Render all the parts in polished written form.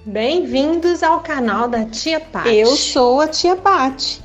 Bem-vindos ao canal da Tia Pati. Eu sou a Tia Pati.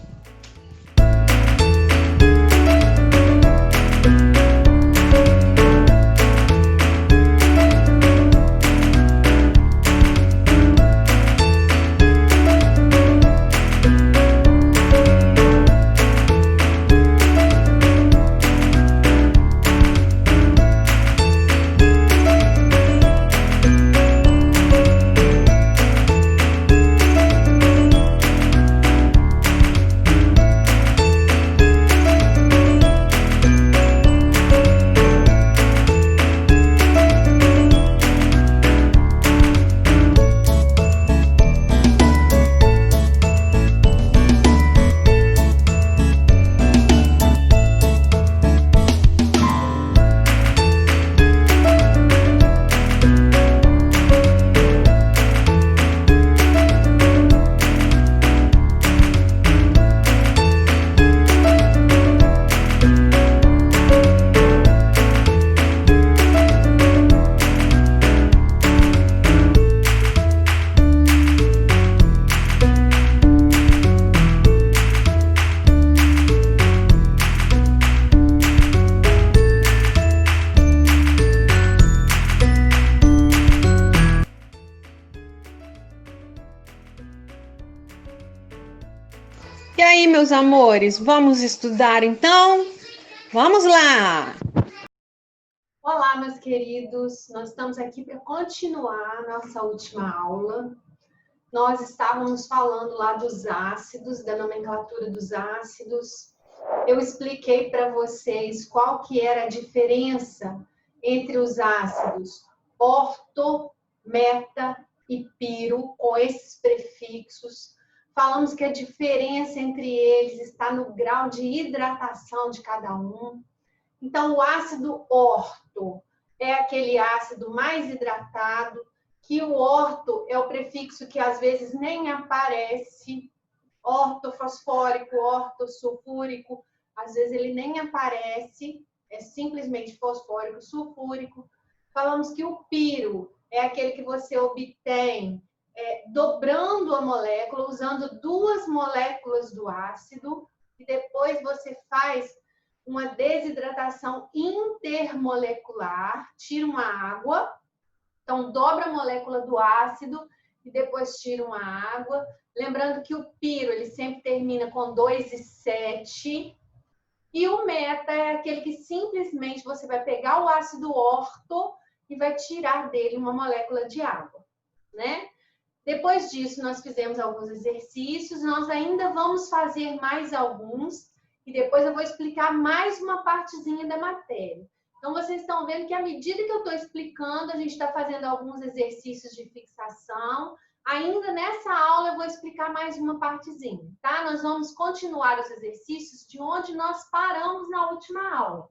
E aí, meus amores, vamos estudar então? Vamos lá! Olá, meus queridos, nós estamos aqui para continuar nossa última aula. Nós estávamos falando lá dos ácidos, da nomenclatura dos ácidos. Eu expliquei para vocês qual que era a diferença entre os ácidos orto, meta e piro, com esses prefixos. Falamos que a diferença entre eles está no grau de hidratação de cada um. Então, o ácido orto é aquele ácido mais hidratado, que o orto é o prefixo que às vezes nem aparece, ortofosfórico, ortosulfúrico, às vezes ele nem aparece, é simplesmente fosfórico, sulfúrico. Falamos que o piro é aquele que você obtém dobrando a molécula, usando duas moléculas do ácido, e depois você faz uma desidratação intermolecular, tira uma água, então dobra a molécula do ácido e depois tira uma água. Lembrando que o piro, ele sempre termina com 2 e 7, e o meta é aquele que simplesmente você vai pegar o ácido orto e vai tirar dele uma molécula de água, né? Depois disso, nós fizemos alguns exercícios, nós ainda vamos fazer mais alguns, e depois eu vou explicar mais uma partezinha da matéria. Então, vocês estão vendo que à medida que eu estou explicando, a gente está fazendo alguns exercícios de fixação. Ainda nessa aula eu vou explicar mais uma partezinha, tá? Nós vamos continuar os exercícios de onde nós paramos na última aula.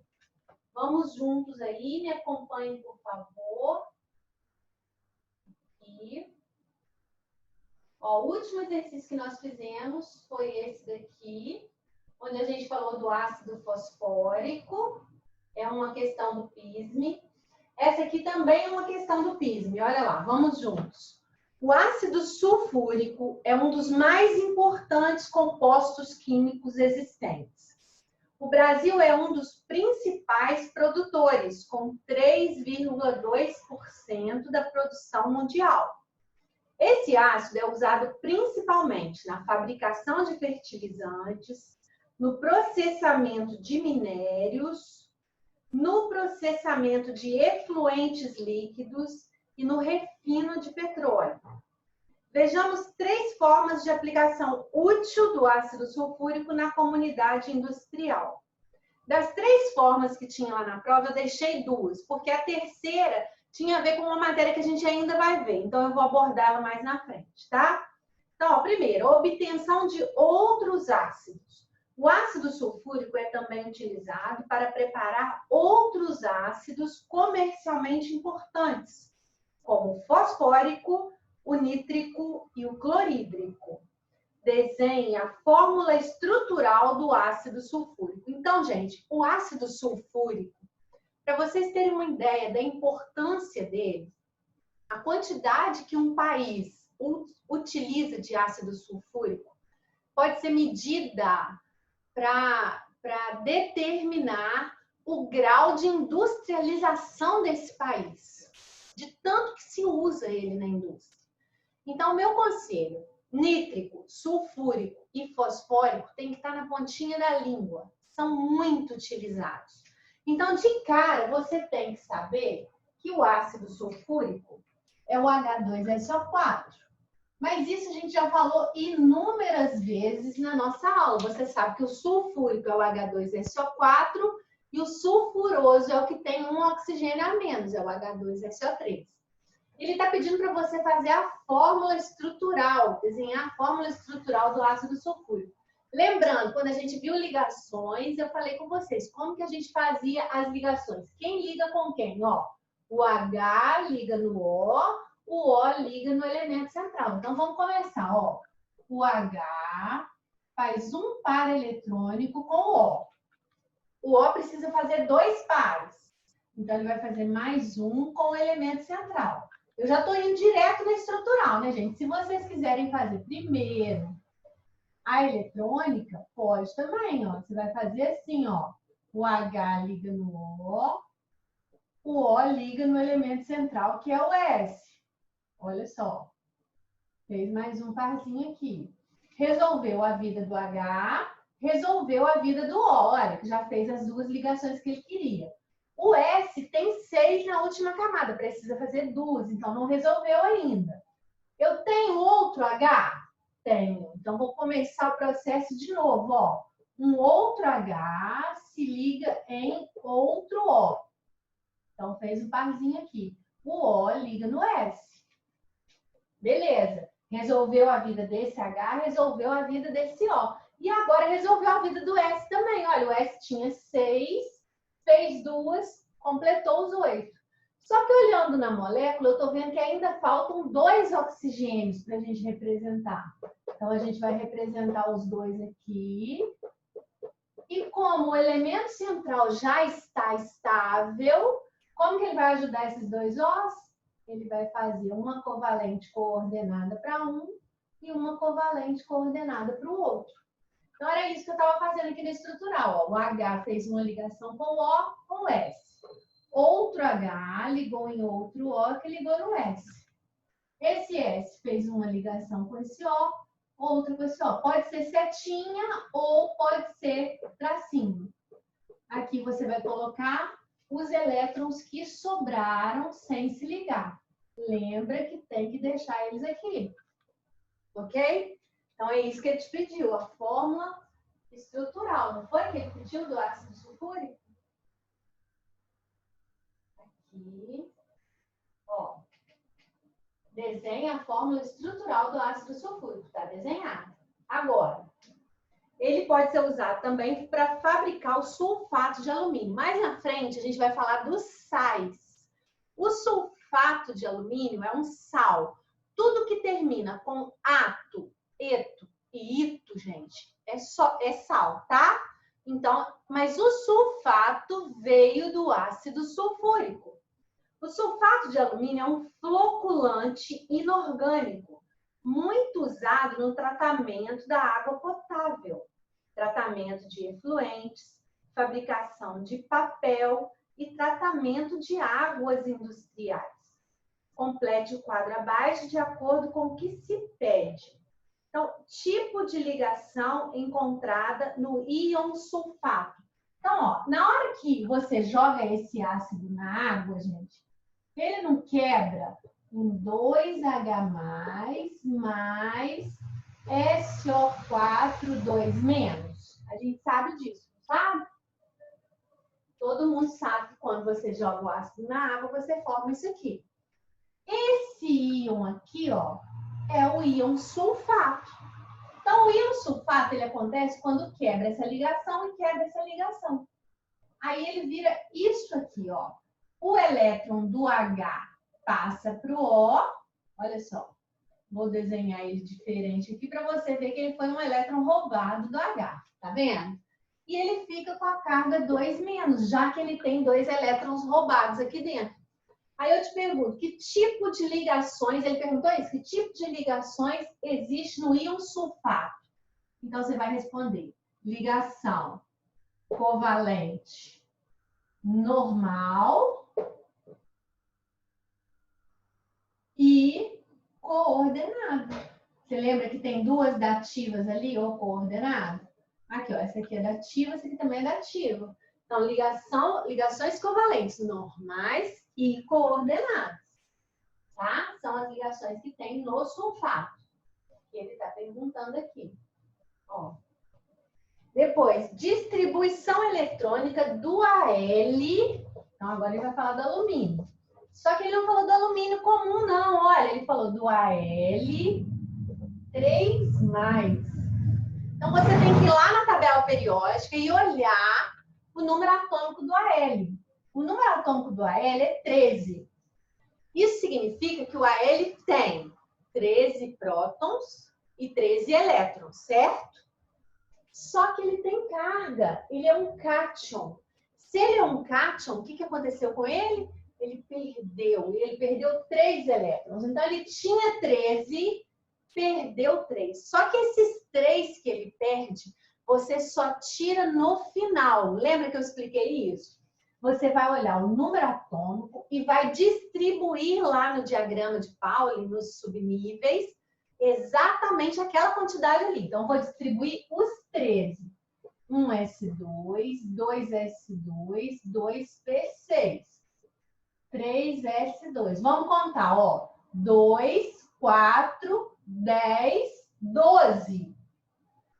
Vamos juntos aí, me acompanhem, por favor. Aqui. Ó, o último exercício que nós fizemos foi esse daqui, onde a gente falou do ácido fosfórico. É uma questão do PISME. Essa aqui também é uma questão do PISME. Olha lá, vamos juntos. O ácido sulfúrico é um dos mais importantes compostos químicos existentes. O Brasil é um dos principais produtores, com 3,2% da produção mundial. Esse ácido é usado principalmente na fabricação de fertilizantes, no processamento de minérios, no processamento de efluentes líquidos e no refino de petróleo. Vejamos 3 formas de aplicação útil do ácido sulfúrico na comunidade industrial. Das 3 formas que tinha lá na prova, eu deixei 2, porque a terceira tinha a ver com uma matéria que a gente ainda vai ver. Então, eu vou abordá-la mais na frente, tá? Então, ó, primeiro, a obtenção de outros ácidos. O ácido sulfúrico é também utilizado para preparar outros ácidos comercialmente importantes, como o fosfórico, o nítrico e o clorídrico. Desenhe a fórmula estrutural do ácido sulfúrico. Então, gente, o ácido sulfúrico, para vocês terem uma ideia da importância dele, a quantidade que um país utiliza de ácido sulfúrico pode ser medida para determinar o grau de industrialização desse país, de tanto que se usa ele na indústria. Então, meu conselho, nítrico, sulfúrico e fosfórico tem que estar na pontinha da língua, são muito utilizados. Então, de cara, você tem que saber que o ácido sulfúrico é o H2SO4. Mas isso a gente já falou inúmeras vezes na nossa aula. Você sabe que o sulfúrico é o H2SO4 e o sulfuroso é o que tem um oxigênio a menos, é o H2SO3. Ele está pedindo para você fazer a fórmula estrutural, desenhar a fórmula estrutural do ácido sulfúrico. Lembrando, quando a gente viu ligações, eu falei com vocês como que a gente fazia as ligações. Quem liga com quem? Ó, o H liga no O liga no elemento central. Então, vamos começar. Ó. O H faz um par eletrônico com o O. O O precisa fazer 2 pares. Então, ele vai fazer mais um com o elemento central. Eu já estou indo direto na estrutural, né, gente? Se vocês quiserem fazer primeiro a eletrônica, pode também, ó. Você vai fazer assim, ó. O H liga no o O liga no elemento central, que é o S. Olha só. Fez mais um parzinho aqui. Resolveu a vida do H, resolveu a vida do O. Olha, que já fez as 2 ligações que ele queria. O S tem 6 na última camada, precisa fazer 2, então não resolveu ainda. Eu tenho outro H? Tenho. Então, vou começar o processo de novo, ó. Um outro H se liga em outro O. Então, fez um parzinho aqui. O O liga no S. Beleza. Resolveu a vida desse H, resolveu a vida desse O. E agora resolveu a vida do S também. Olha, o S tinha 6, fez 2, completou os 8. Só que olhando na molécula, eu estou vendo que ainda faltam 2 oxigênios para a gente representar. Então, a gente vai representar os 2 aqui. E como o elemento central já está estável, como que ele vai ajudar esses 2 Os? Ele vai fazer uma covalente coordenada para um e uma covalente coordenada para o outro. Então, era isso que eu estava fazendo aqui na estrutural. Ó. O H fez uma ligação com o O, com o S. Outro H ligou em outro O que ligou no S. Esse S fez uma ligação com esse O, outra com esse O. Pode ser setinha ou pode ser tracinho. Aqui você vai colocar os elétrons que sobraram sem se ligar. Lembra que tem que deixar eles aqui. Ok? Então, é isso que ele te pediu, a fórmula estrutural. Não foi que ele pediu do ácido sulfúrico? Aqui. Ó. Desenha a fórmula estrutural do ácido sulfúrico. Está desenhado. Agora, ele pode ser usado também para fabricar o sulfato de alumínio. Mais na frente, a gente vai falar dos sais. O sulfato de alumínio é um sal. Tudo que termina com ato, eto e ito, gente, é sal, tá? Então, mas o sulfato veio do ácido sulfúrico. O sulfato de alumínio é um floculante inorgânico, muito usado no tratamento da água potável, tratamento de efluentes, fabricação de papel e tratamento de águas industriais. Complete o quadro abaixo de acordo com o que se pede. Então, tipo de ligação encontrada no íon sulfato. Então, ó, na hora que você joga esse ácido na água, gente, ele não quebra em 2H+, mais SO4, 2-. A gente sabe disso, sabe? Todo mundo sabe que quando você joga o ácido na água, você forma isso aqui. Esse íon aqui, ó, é o íon sulfato. Então, o íon sulfato, ele acontece quando quebra essa ligação e quebra essa ligação. Aí ele vira isso aqui, ó. O elétron do H passa para o O. Olha só. Vou desenhar ele diferente aqui para você ver que ele foi um elétron roubado do H. Tá vendo? E ele fica com a carga 2-, já que ele tem 2 elétrons roubados aqui dentro. Aí eu te pergunto, que tipo de ligações, ele perguntou isso, que tipo de ligações existe no íon sulfato? Então, você vai responder, ligação covalente normal e coordenada. Você lembra que tem duas dativas ali, ou coordenada? Aqui, ó, essa aqui é dativa, essa aqui também é dativa. Então, ligações covalentes normais e coordenadas. Tá? São as ligações que tem no sulfato. Ele está perguntando aqui. Ó. Depois, distribuição eletrônica do Al. Então, agora ele vai falar do alumínio. Só que ele não falou do alumínio comum, não. Olha, ele falou do Al 3+. Então, você tem que ir lá na tabela periódica e olhar o número atômico do Al. O número atômico do Al é 13. Isso significa que o Al tem 13 prótons e 13 elétrons, certo? Só que ele tem carga, ele é um cátion. Se ele é um cátion, o que aconteceu com ele? Ele perdeu 3 elétrons. Então, ele tinha 13, perdeu 3. Só que esses 3 que ele perde, você só tira no final. Lembra que eu expliquei isso? Você vai olhar o número atômico e vai distribuir lá no diagrama de Pauli, nos subníveis, exatamente aquela quantidade ali. Então, vou distribuir os 13. 1s2, 2s2, 2p6. 3s2. Vamos contar, ó. 2, 4, 10, 12.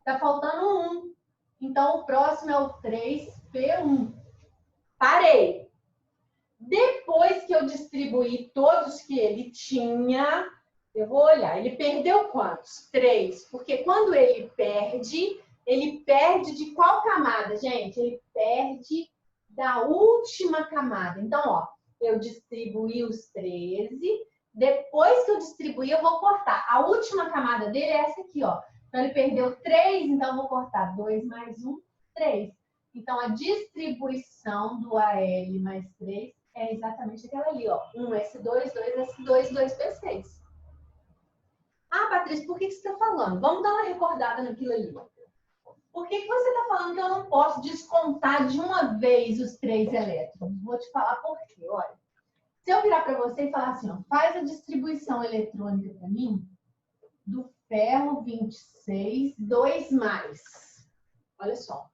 Tá faltando 1. Então, o próximo é o 3p1. Parei. Depois que eu distribuí todos que ele tinha, eu vou olhar. Ele perdeu quantos? 3. Porque quando ele perde de qual camada, gente? Ele perde da última camada. Então, ó, eu distribuí os 13. Depois que eu distribuir, eu vou cortar. A última camada dele é essa aqui, ó. Então, ele perdeu 3, então eu vou cortar 2 mais 1, 3. Então, a distribuição do Al mais 3 é exatamente aquela ali, ó. 1s2, 2s2, 2p6. Ah, Patrícia, por que você está falando? Vamos dar uma recordada naquilo ali. Por que você está falando que eu não posso descontar de uma vez os 3 elétrons? Vou te falar por quê, olha. Se eu virar para você e falar assim, ó, faz a distribuição eletrônica para mim do ferro 26, 2+. Olha só.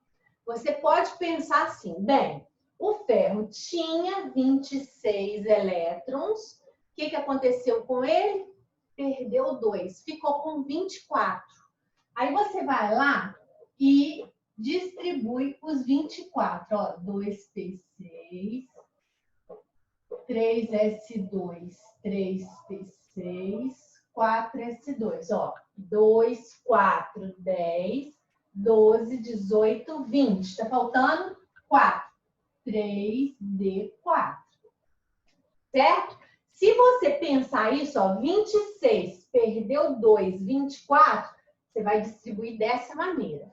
Você pode pensar assim, bem, o ferro tinha 26 elétrons. O que aconteceu com ele? Perdeu 2, ficou com 24. Aí você vai lá e distribui os 24. Ó, 2p6, 3s2, 3p6, 4s2. Ó, 2, 4, 10, 12, 18, 20. Tá faltando 4. 3d4. Certo? Se você pensar isso, ó, 26 perdeu 2, 24, você vai distribuir dessa maneira.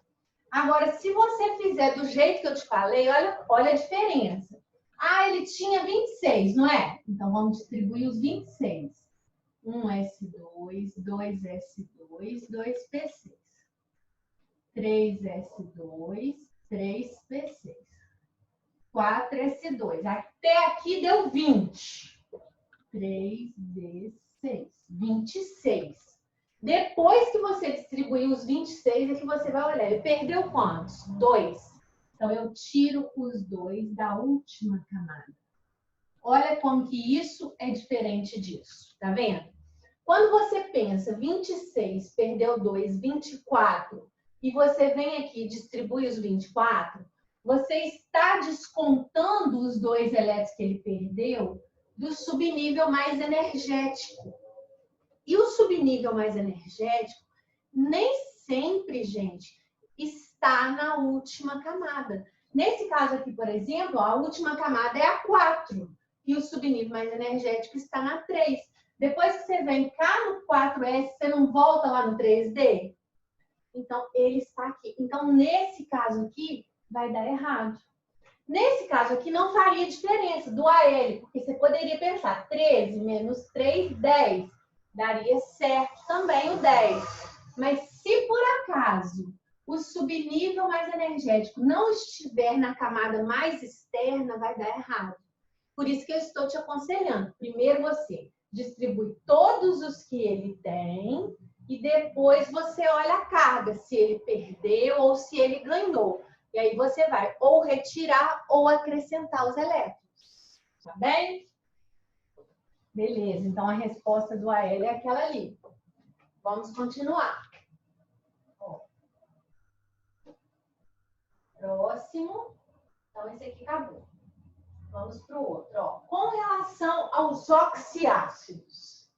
Agora, se você fizer do jeito que eu te falei, olha a diferença. Ah, ele tinha 26, não é? Então, vamos distribuir os 26. 1s2, 2s2, 2p6. 3s2, 3p6. 4s2. Até aqui deu 20. 3d6. 26. Depois que você distribuir os 26, é que você vai olhar. Ele perdeu quantos? 2. Então, eu tiro os 2 da última camada. Olha como que isso é diferente disso. Tá vendo? Quando você pensa 26, perdeu 2, 24, e você vem aqui e distribui os 24, você está descontando os 2 elétrons que ele perdeu do subnível mais energético. E o subnível mais energético nem sempre, gente, está na última camada. Nesse caso aqui, por exemplo, a última camada é a 4 e o subnível mais energético está na 3. Depois que você vem cá no 4S, você não volta lá no 3D? Então, ele está aqui. Então, nesse caso aqui, vai dar errado. Nesse caso aqui não faria diferença do AL, porque você poderia pensar 13 menos 3, 10. Daria certo também o 10. Mas se por acaso o subnível mais energético não estiver na camada mais externa, vai dar errado. Por isso que eu estou te aconselhando. Primeiro você distribui todos os que ele tem e depois você olha a carga, se ele perdeu ou se ele ganhou. E aí você vai ou retirar ou acrescentar os elétrons. Tá bem? Beleza, então a resposta do AL é aquela ali. Vamos continuar. Ó. Próximo. Então esse aqui acabou. Vamos para o outro. Ó. Com relação aos oxiácidos,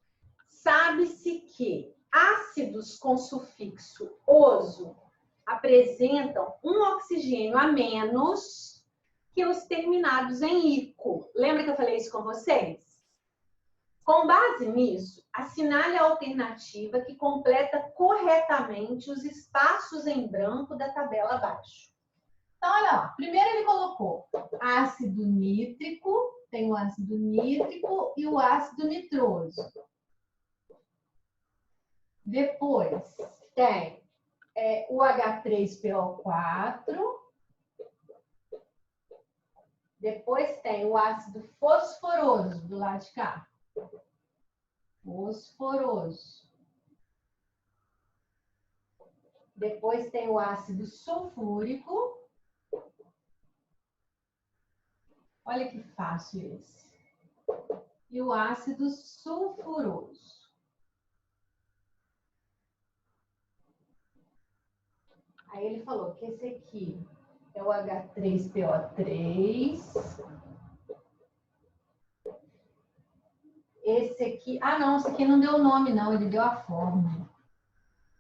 sabe-se que ácidos com sufixo oso apresentam um oxigênio a menos que os terminados em ico. Lembra que eu falei isso com vocês? Com base nisso, assinale a alternativa que completa corretamente os espaços em branco da tabela abaixo. Então, olha lá. Primeiro ele colocou ácido nítrico, tem o ácido nítrico e o ácido nitroso. Depois tem o H3PO4. Depois tem o ácido fosforoso do lado de cá. Fosforoso. Depois tem o ácido sulfúrico. Olha que fácil esse. E o ácido sulfuroso. Aí ele falou que esse aqui é o H3PO3. Esse aqui... Ah, não, esse aqui não deu o nome, não. Ele deu a fórmula.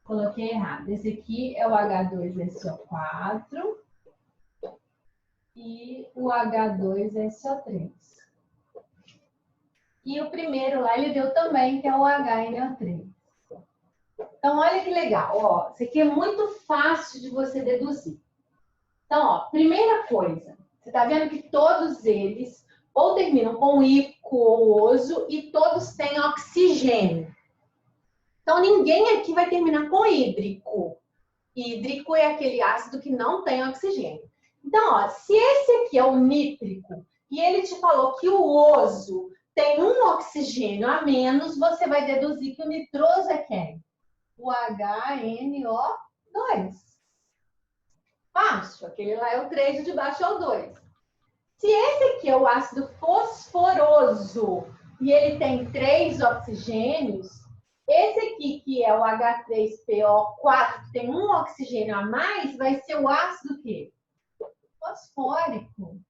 Coloquei errado. Esse aqui é o H2SO4 e o H2SO3. E o primeiro lá ele deu também, que é o HNO3. Então, olha que legal. Ó, isso aqui é muito fácil de você deduzir. Então, ó, primeira coisa. Você está vendo que todos eles ou terminam com ico ou oso e todos têm oxigênio. Então, ninguém aqui vai terminar com hídrico. Hídrico é aquele ácido que não tem oxigênio. Então, ó, se esse aqui é o nítrico e ele te falou que o oso tem um oxigênio a menos, você vai deduzir que o nitroso é quem? O HNO2. Fácil, aquele lá é o 3 e de baixo é o 2. Se esse aqui é o ácido fosforoso e ele tem 3 oxigênios, esse aqui, que é o H3PO4, que tem um oxigênio a mais, vai ser o ácido quê? Fosfórico.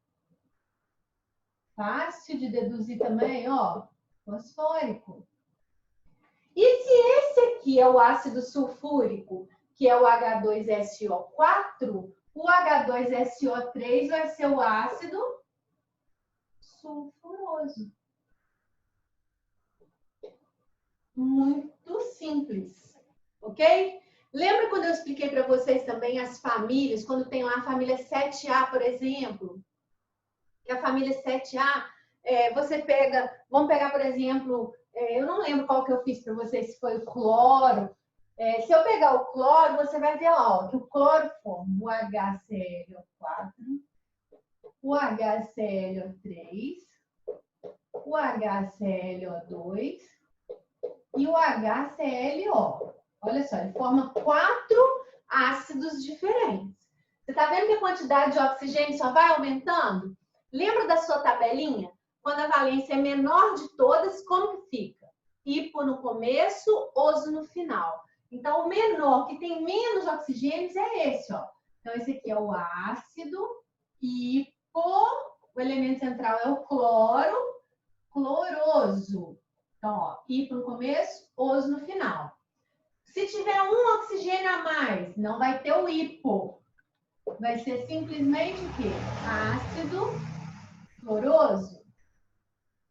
Fácil de deduzir também, ó. Fosfórico. E se esse aqui é o ácido sulfúrico, que é o H2SO4, o H2SO3 vai ser o ácido sulfuroso. Muito simples, ok? Lembra quando eu expliquei para vocês também as famílias, quando tem lá a família 7A, por exemplo? Que a família 7A, você pega, vamos pegar, por exemplo, eu não lembro qual que eu fiz para vocês, se foi o cloro. Se eu pegar o cloro, você vai ver lá, ó, que o cloro forma o HClO4, o HClO3, o HClO2 e o HClO. Olha só, ele forma 4 ácidos diferentes. Você está vendo que a quantidade de oxigênio só vai aumentando? Lembra da sua tabelinha? Quando a valência é menor de todas, como que fica? Hipo no começo, oso no final. Então, o menor, que tem menos oxigênios, é esse, ó. Então, esse aqui é o ácido, hipo, o elemento central é o cloro, cloroso. Então, ó, hipo no começo, oso no final. Se tiver um oxigênio a mais, não vai ter o hipo. Vai ser simplesmente o quê? Ácido cloroso.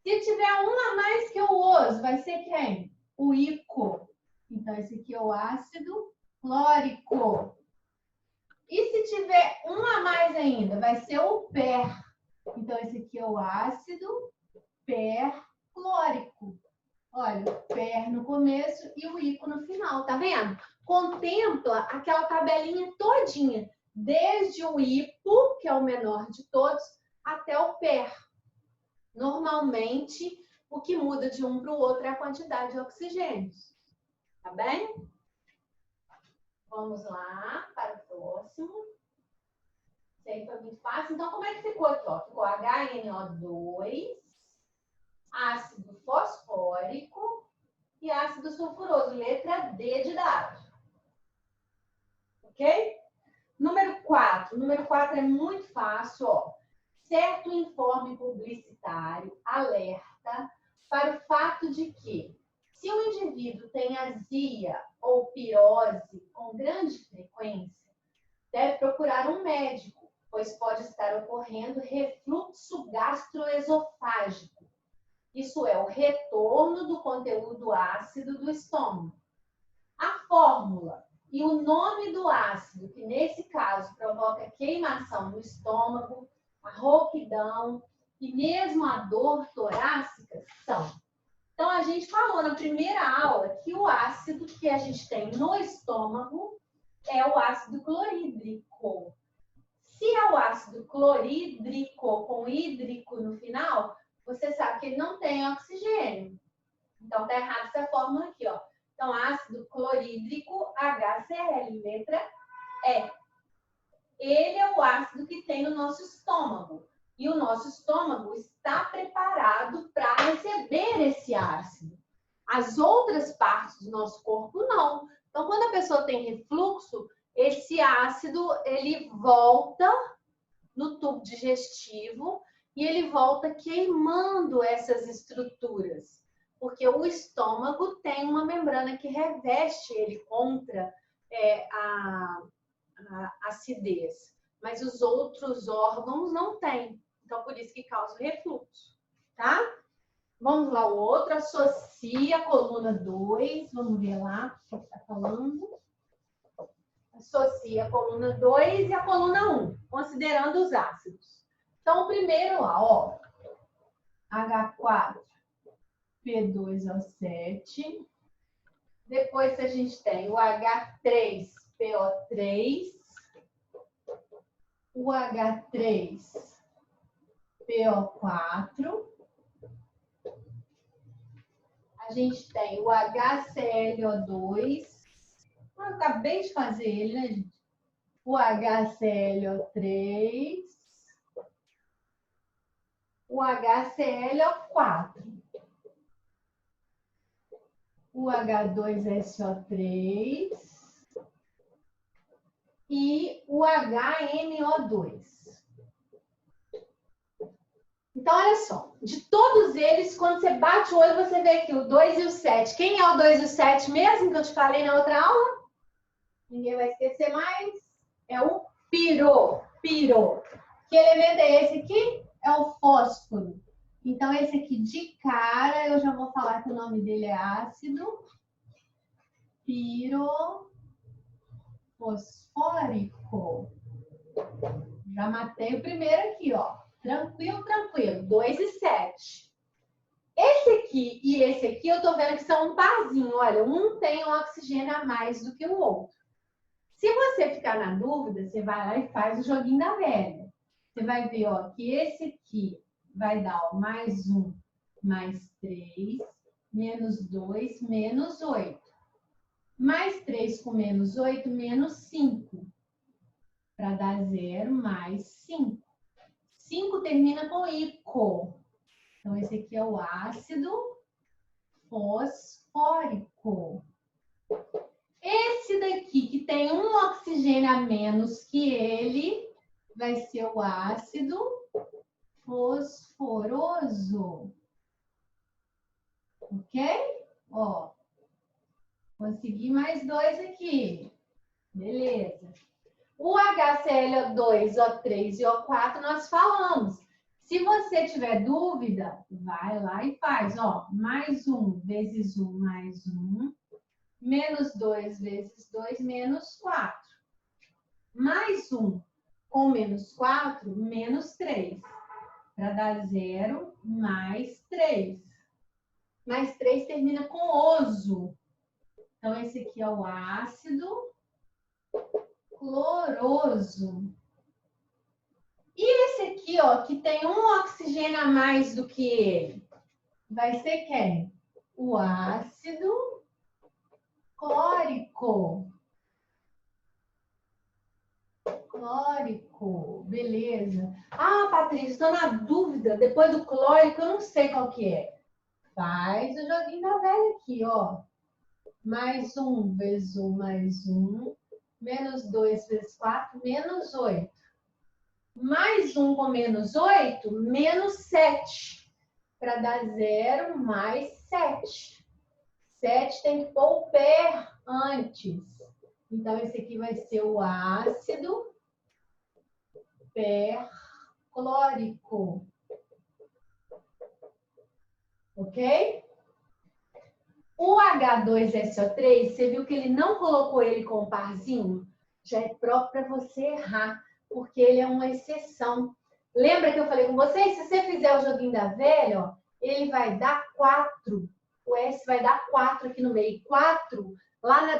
Se tiver um a mais que o oso, vai ser quem? O ico. Então, esse aqui é o ácido clórico. E se tiver um a mais ainda, vai ser o per. Então, esse aqui é o ácido perclórico. Olha, o per no começo e o ico no final, tá vendo? Contempla aquela tabelinha todinha, desde o hipo, que é o menor de todos, até o per. Normalmente, o que muda de um para o outro é a quantidade de oxigênios. Tá bem? Vamos lá para o próximo. Isso aí foi muito fácil. Então, como é que ficou aqui? Ó? Ficou HNO2, ácido fosfórico e ácido sulfuroso. Letra D de dado. Ok? Número 4. Número 4 é muito fácil, ó. Certo informe publicitário alerta para o fato de que, se o indivíduo tem azia ou pirose com grande frequência, deve procurar um médico, pois pode estar ocorrendo refluxo gastroesofágico. Isso é o retorno do conteúdo ácido do estômago. A fórmula e o nome do ácido, que nesse caso provoca queimação no estômago, a rouquidão e mesmo a dor torácica são. Então, a gente falou na primeira aula que o ácido que a gente tem no estômago é o ácido clorídrico. Se é o ácido clorídrico com hídrico no final, você sabe que ele não tem oxigênio. Então, tá errado essa fórmula aqui, ó. Então, ácido clorídrico HCl, letra E. Ele é o ácido que tem no nosso estômago. E o nosso estômago está preparado para receber esse ácido. As outras partes do nosso corpo, não. Então, quando a pessoa tem refluxo, esse ácido, ele volta no tubo digestivo e ele volta queimando essas estruturas. Porque o estômago tem uma membrana que reveste ele contra a acidez. Mas os outros órgãos não têm. Então, por isso que causa o refluxo. Tá? Vamos lá, o outro. Associa a coluna 2. Vamos ver lá o que está falando. Associa a coluna 2 e a coluna 1, considerando os ácidos. Então, o primeiro lá, ó. H4P2O7. Depois a gente tem o H3PO3. O H3PO4. A gente tem o HClO2. Eu acabei de fazer ele, né, gente? O HClO3. O HClO4. O H2SO3 e o HNO2. Então, olha só, de todos eles, quando você bate o olho, você vê aqui o 2 e o 7. Quem é o 2 e o 7 mesmo, que eu te falei na outra aula? Ninguém vai esquecer mais. É o piro. Piro. Que elemento é esse aqui? É o fósforo. Então, esse aqui de cara, eu já vou falar que o nome dele é ácido pirofosfórico. Já matei o primeiro aqui, ó. Tranquilo, tranquilo. 2 e 7. Esse aqui e esse aqui, eu tô vendo que são um parzinho. Olha, um tem um oxigênio a mais do que o outro. Se você ficar na dúvida, você vai lá e faz o joguinho da velha. Você vai ver, ó, que esse aqui vai dar, ó, mais 1, mais 3, menos 2, menos 8. Mais 3 com menos 8, menos 5. Para dar 0, mais 5. 5 termina com ico. Então, esse aqui é o ácido fosfórico. Esse daqui, que tem um oxigênio a menos que ele, vai ser o ácido fosforoso. Ok? Ó, consegui mais 2 aqui. Beleza. O HClO2, O3 e O4 nós falamos. Se você tiver dúvida, vai lá e faz. Ó, mais 1 vezes 1 mais 1. Menos 2 vezes 2, menos 4. Mais 1 com menos 4, menos 3. para dar 0 mais 3. Mais 3 termina com oso. Então, esse aqui é o ácido cloroso. E esse aqui, ó, que tem um oxigênio a mais do que ele, vai ser quem? O ácido clórico. Clórico, beleza. Ah, Patrícia, estou na dúvida. Depois do clórico, eu não sei qual que é. Faz o joguinho da velha aqui, ó. Mais 1 vezes 1 mais 1. Menos 2 vezes 4, menos 8. Mais 1 com menos 8, menos 7. Para dar 0 mais 7. 7 tem que pôr o per antes. Então, esse aqui vai ser o ácido perclórico. Ok? O H2SO3, você viu que ele não colocou ele com um parzinho? Já é próprio para você errar, porque ele é uma exceção. Lembra que eu falei com vocês? Se você fizer o joguinho da velha, ó, ele vai dar 4. O S vai dar 4 aqui no meio. 4,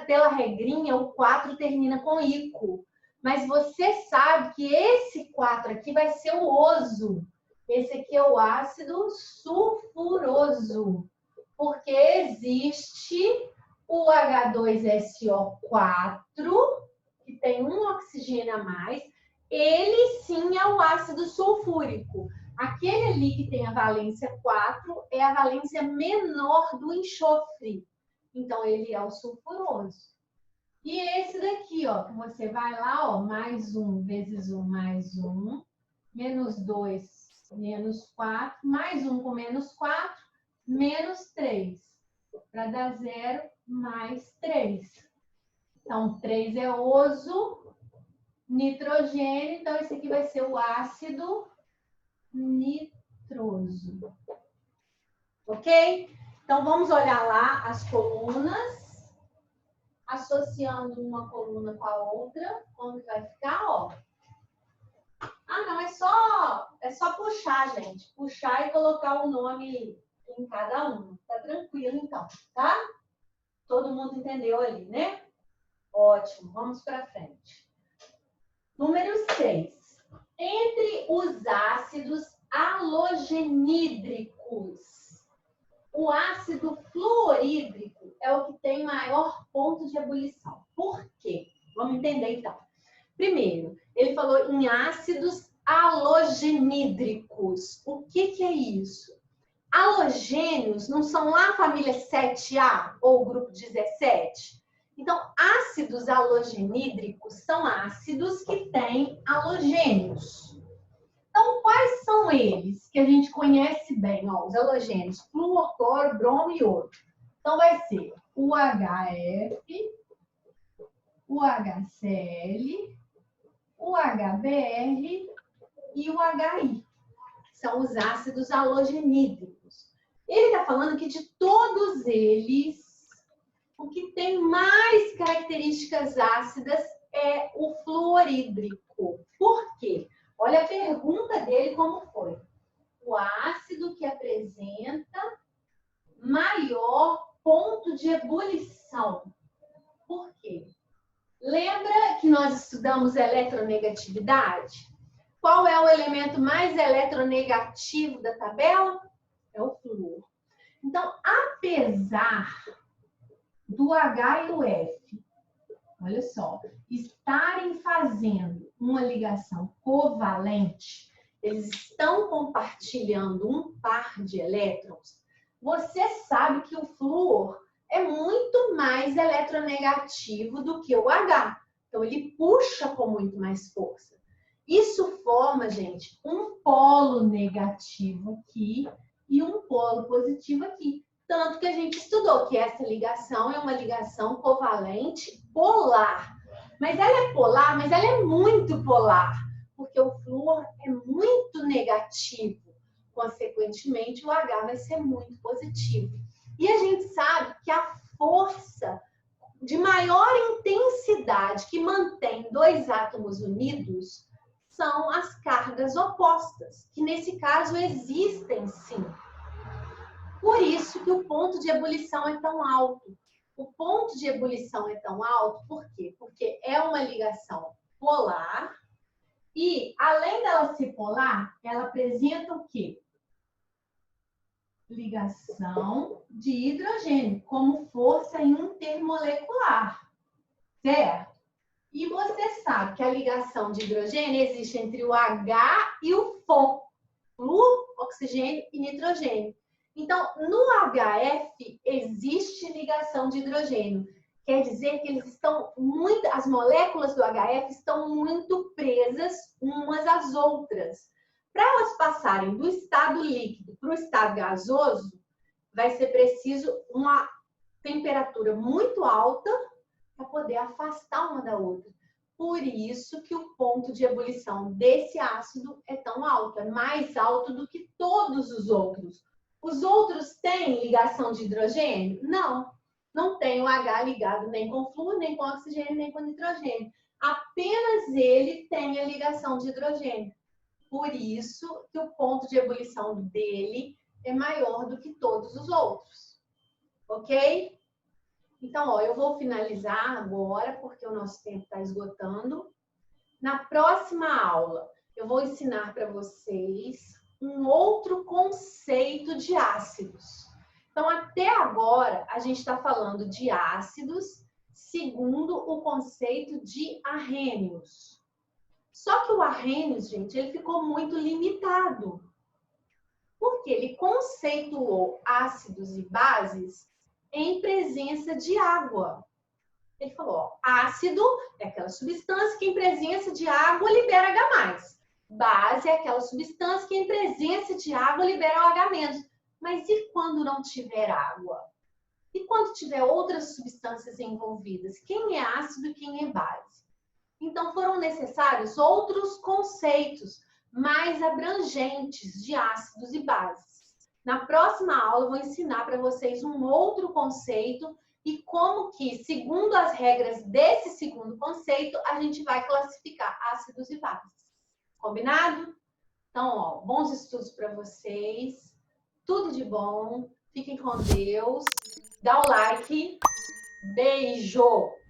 pela regrinha, o 4 termina com ico. Mas você sabe que esse 4 aqui vai ser o oso. Esse aqui é o ácido sulfuroso. Porque existe o H2SO4, que tem um oxigênio a mais. Ele sim é o ácido sulfúrico. Aquele ali que tem a valência 4 é a valência menor do enxofre. Então, ele é o sulfuroso. E esse daqui, ó, que você vai lá, ó, mais 1 vezes 1 mais 1, menos 2, menos 4, mais 1 com menos 4, menos 3, para dar 0 mais 3. Então, 3 é oso, nitrogênio, então esse aqui vai ser o ácido nitroso. Ok? Então, vamos olhar lá as colunas, associando uma coluna com a outra, como que vai ficar, ó. Ah, não, é só puxar, gente. Puxar e colocar o nome em cada um. Tá tranquilo, então, tá? Todo mundo entendeu ali, né? Ótimo, vamos para frente. Número 6. Entre os ácidos halogenídricos, o ácido fluorídrico é o que tem maior ponto de ebulição. Por quê? Vamos entender, então. Primeiro, ele falou em ácidos halogenídricos. O que é isso? Halogênios não são lá a família 7A ou o grupo 17? Então, ácidos halogenídricos são ácidos que têm halogênios. Então, quais são eles que a gente conhece bem? Ó, os halogênios, flúor, cloro, bromo e ouro. Então, vai ser o HF, o HCl, o HBr e o HI. São os ácidos halogenídricos. Ele está falando que de todos eles, o que tem mais características ácidas é o fluorídrico. Por quê? Olha a pergunta dele como foi. O ácido que apresenta maior ponto de ebulição. Por quê? Lembra que nós estudamos eletronegatividade? Qual é o elemento mais eletronegativo da tabela? É o flúor. Então, apesar do H e o F, olha só, estarem fazendo uma ligação covalente, eles estão compartilhando um par de elétrons, você sabe que o flúor é muito mais eletronegativo do que o H. Então, ele puxa com muito mais força. Isso forma, gente, um polo negativo aqui e um polo positivo aqui. Tanto que a gente estudou que essa ligação é uma ligação covalente polar. Mas ela é polar, mas ela é muito polar, porque o flúor é muito negativo. Consequentemente, o H vai ser muito positivo. E a gente sabe que a força de maior intensidade que mantém dois átomos unidos são as cargas opostas, que nesse caso existem sim. Por isso que o ponto de ebulição é tão alto. O ponto de ebulição é tão alto, por quê? Porque é uma ligação polar e, além dela ser polar, ela apresenta o quê? Ligação de hidrogênio, como força intermolecular, certo? E você sabe que a ligação de hidrogênio existe entre o H e o FO, flúor, oxigênio e nitrogênio. Então, no HF existe ligação de hidrogênio. Quer dizer que eles estão muito, as moléculas do HF estão muito presas umas às outras. Para elas passarem do estado líquido para o estado gasoso, vai ser preciso uma temperatura muito alta para poder afastar uma da outra. Por isso que o ponto de ebulição desse ácido é tão alto, é mais alto do que todos os outros. Os outros têm ligação de hidrogênio? Não, não tem o H ligado nem com flúor, nem com oxigênio, nem com nitrogênio. Apenas ele tem a ligação de hidrogênio. Por isso que o ponto de ebulição dele é maior do que todos os outros. Ok? Então, ó, eu vou finalizar agora, porque o nosso tempo está esgotando. Na próxima aula, eu vou ensinar para vocês um outro conceito de ácidos. Então, até agora, a gente está falando de ácidos segundo o conceito de Arrhenius. Só que o Arrhenius, gente, ele ficou muito limitado. Porque ele conceituou ácidos e bases em presença de água. Ele falou, ó, ácido é aquela substância que em presença de água libera H+. Base é aquela substância que em presença de água libera o H-. Mas e quando não tiver água? E quando tiver outras substâncias envolvidas? Quem é ácido e quem é base? Então foram necessários outros conceitos mais abrangentes de ácidos e bases. Na próxima aula eu vou ensinar para vocês um outro conceito e como que, segundo as regras desse segundo conceito, a gente vai classificar ácidos e bases. Combinado? Então, ó, bons estudos para vocês. Tudo de bom. Fiquem com Deus. Dá o like. Beijo!